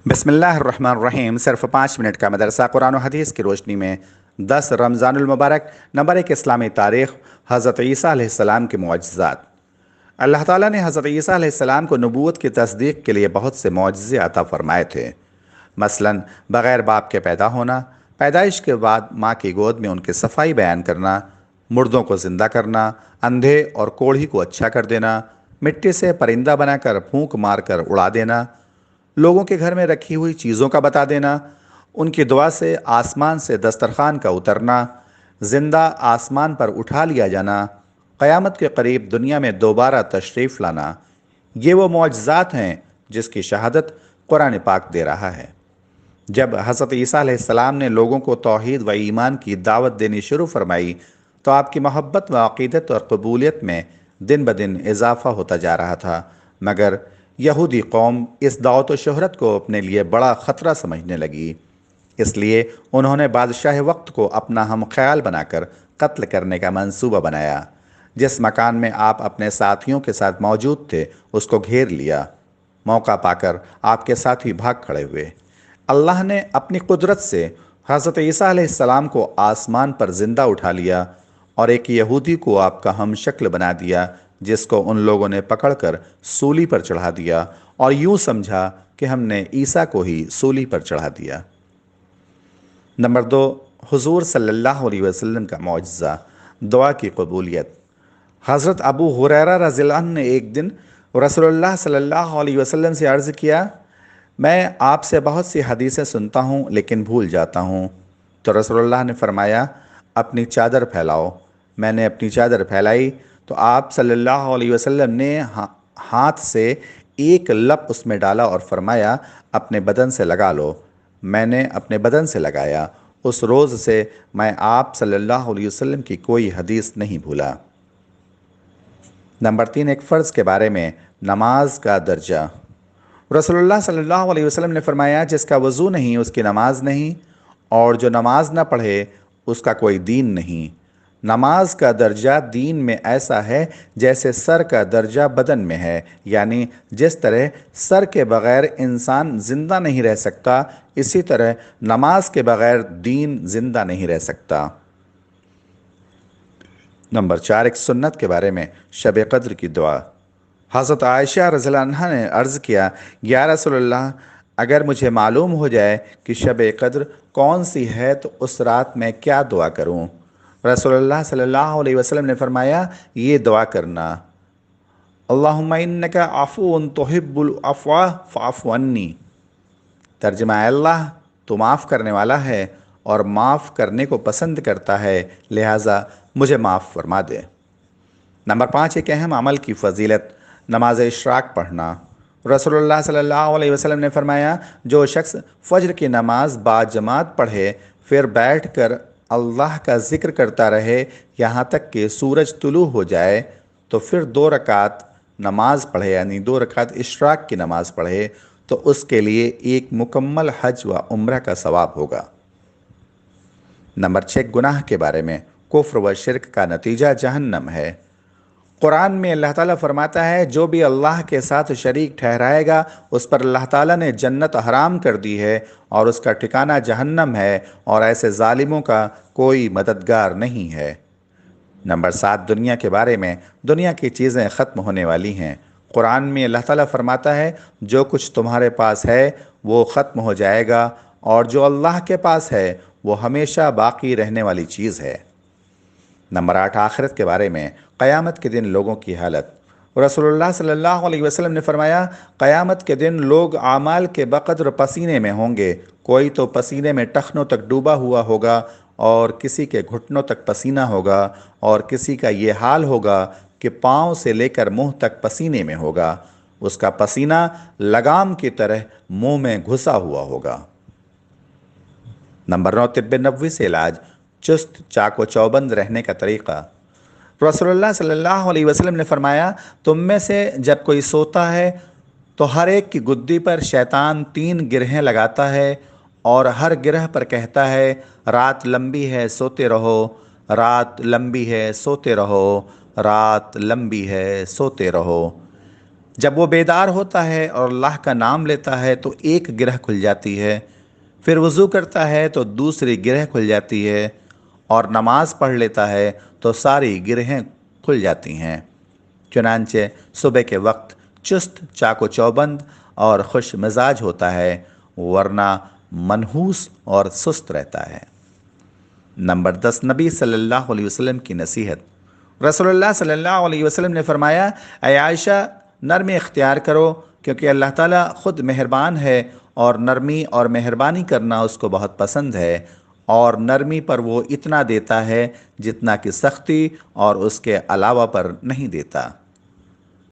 بسم اللہ الرحمن الرحیم۔ صرف 5 منٹ کا مدرسہ قرآن و حدیث کی روشنی میں 10 رمضان المبارک نمبر 1 اسلامی تاریخ حضرت عیسیٰ علیہ السلام کے معجزات۔ اللہ تعالیٰ نے حضرت عیسیٰ علیہ السلام کو نبوت کی تصدیق کے لیے بہت سے معجزے عطا فرمائے تھے۔ مثلاً بغیر باپ کے پیدا ہونا، پیدائش کے بعد ماں کی گود میں ان کی صفائی بیان کرنا، مردوں کو زندہ کرنا، اندھے اور کوڑھی کو اچھا کر دینا، مٹی سے پرندہ بنا کر پھونک مار کر اڑا دینا، لوگوں کے گھر میں رکھی ہوئی چیزوں کا بتا دینا، ان کی دعا سے آسمان سے دسترخوان کا اترنا، زندہ آسمان پر اٹھا لیا جانا، قیامت کے قریب دنیا میں دوبارہ تشریف لانا، یہ وہ معجزات ہیں جس کی شہادت قرآن پاک دے رہا ہے۔ جب حضرت عیسیٰ علیہ السلام نے لوگوں کو توحید و ایمان کی دعوت دینی شروع فرمائی تو آپ کی محبت و عقیدت اور قبولیت میں دن بدن اضافہ ہوتا جا رہا تھا، مگر یہودی قوم اس دعوت و شہرت کو اپنے لیے بڑا خطرہ سمجھنے لگی۔ اس لیے انہوں نے بادشاہ وقت کو اپنا ہم خیال بنا کر قتل کرنے کا منصوبہ بنایا۔ جس مکان میں آپ اپنے ساتھیوں کے ساتھ موجود تھے اس کو گھیر لیا۔ موقع پا کر آپ کے ساتھی بھاگ کھڑے ہوئے۔ اللہ نے اپنی قدرت سے حضرت عیسیٰ علیہ السلام کو آسمان پر زندہ اٹھا لیا اور ایک یہودی کو آپ کا ہم شکل بنا دیا، جس کو ان لوگوں نے پکڑ کر سولی پر چڑھا دیا اور یوں سمجھا کہ ہم نے عیسیٰ کو ہی سولی پر چڑھا دیا۔ نمبر 2، حضور صلی اللہ علیہ وسلم کا معجزہ، دعا کی قبولیت۔ حضرت ابو ہریرہ رضی اللہ عنہ نے ایک دن رسول اللہ صلی اللہ علیہ وسلم سے عرض کیا، میں آپ سے بہت سی حدیثیں سنتا ہوں لیکن بھول جاتا ہوں۔ تو رسول اللہ نے فرمایا، اپنی چادر پھیلاؤ۔ میں نے اپنی چادر پھیلائی تو آپ صلی اللہ علیہ وسلم نے ہاتھ سے ایک لپ اس میں ڈالا اور فرمایا، اپنے بدن سے لگا لو۔ میں نے اپنے بدن سے لگایا۔ اس روز سے میں آپ صلی اللہ علیہ وسلم کی کوئی حدیث نہیں بھولا۔ نمبر 3، ایک فرض کے بارے میں، نماز کا درجہ۔ رسول اللہ صلی اللہ علیہ وسلم نے فرمایا، جس کا وضو نہیں اس کی نماز نہیں، اور جو نماز نہ پڑھے اس کا کوئی دین نہیں۔ نماز کا درجہ دین میں ایسا ہے جیسے سر کا درجہ بدن میں ہے، یعنی جس طرح سر کے بغیر انسان زندہ نہیں رہ سکتا، اسی طرح نماز کے بغیر دین زندہ نہیں رہ سکتا۔ نمبر 4، ایک سنت کے بارے میں، شب قدر کی دعا۔ حضرت عائشہ رضی اللہ عنہا نے عرض کیا، یا رسول اللہ، اگر مجھے معلوم ہو جائے کہ شب قدر کون سی ہے تو اس رات میں کیا دعا کروں؟ رسول اللہ صلی اللہ علیہ وسلم نے فرمایا، یہ دعا کرنا، اللہم انک عفو تحب العفو فاعف عنی۔ ترجمہ، اے اللہ تو معاف کرنے والا ہے اور معاف کرنے کو پسند کرتا ہے، لہٰذا مجھے معاف فرما دے۔ نمبر 5، ایک اہم عمل کی فضیلت، نماز اشراق پڑھنا۔ رسول اللہ صلی اللہ علیہ وسلم نے فرمایا، جو شخص فجر کی نماز باجماعت پڑھے پھر بیٹھ کر اللہ کا ذکر کرتا رہے یہاں تک کہ سورج طلوع ہو جائے تو پھر 2 رکعت نماز پڑھے، یعنی 2 رکعت اشراق کی نماز پڑھے، تو اس کے لیے ایک مکمل حج و عمرہ کا ثواب ہوگا۔ نمبر 6، گناہ کے بارے میں، کفر و شرک کا نتیجہ جہنم ہے۔ قرآن میں اللہ تعالیٰ فرماتا ہے، جو بھی اللہ کے ساتھ شریک ٹھہرائے گا اس پر اللہ تعالیٰ نے جنت حرام کر دی ہے اور اس کا ٹھکانہ جہنم ہے، اور ایسے ظالموں کا کوئی مددگار نہیں ہے۔ نمبر 7، دنیا کے بارے میں، دنیا کی چیزیں ختم ہونے والی ہیں۔ قرآن میں اللہ تعالیٰ فرماتا ہے، جو کچھ تمہارے پاس ہے وہ ختم ہو جائے گا، اور جو اللہ کے پاس ہے وہ ہمیشہ باقی رہنے والی چیز ہے۔ نمبر 8، آخرت کے بارے میں، قیامت کے دن لوگوں کی حالت۔ رسول اللہ صلی اللہ علیہ وسلم نے فرمایا، قیامت کے دن لوگ اعمال کے بقدر پسینے میں ہوں گے، کوئی تو پسینے میں ٹخنوں تک ڈوبا ہوا ہوگا، اور کسی کے گھٹنوں تک پسینہ ہوگا، اور کسی کا یہ حال ہوگا کہ پاؤں سے لے کر منہ تک پسینے میں ہوگا، اس کا پسینہ لگام کی طرح منہ میں گھسا ہوا ہوگا۔ نمبر 9، طب نبوی سے علاج، چست چاق و چوبند رہنے کا طریقہ۔ رسول اللہ صلی اللہ علیہ وسلم نے فرمایا، تم میں سے جب کوئی سوتا ہے تو ہر ایک کی گدی پر شیطان 3 گرہیں لگاتا ہے، اور ہر گرہ پر کہتا ہے، رات لمبی ہے سوتے رہو، رات لمبی ہے سوتے رہو، رات لمبی ہے سوتے رہو۔ جب وہ بیدار ہوتا ہے اور اللہ کا نام لیتا ہے تو ایک گرہ کھل جاتی ہے، پھر وضو کرتا ہے تو دوسری گرہ کھل جاتی ہے، اور نماز پڑھ لیتا ہے تو ساری گرہیں کھل جاتی ہیں۔ چنانچہ صبح کے وقت چست چاق و چوبند اور خوش مزاج ہوتا ہے، ورنہ منحوس اور سست رہتا ہے۔ نمبر 10، نبی صلی اللہ علیہ وسلم کی نصیحت۔ رسول اللہ صلی اللہ علیہ وسلم نے فرمایا، اے عائشہ، نرمی اختیار کرو، کیونکہ اللہ تعالیٰ خود مہربان ہے اور نرمی اور مہربانی کرنا اس کو بہت پسند ہے، اور نرمی پر وہ اتنا دیتا ہے جتنا کہ سختی اور اس کے علاوہ پر نہیں دیتا۔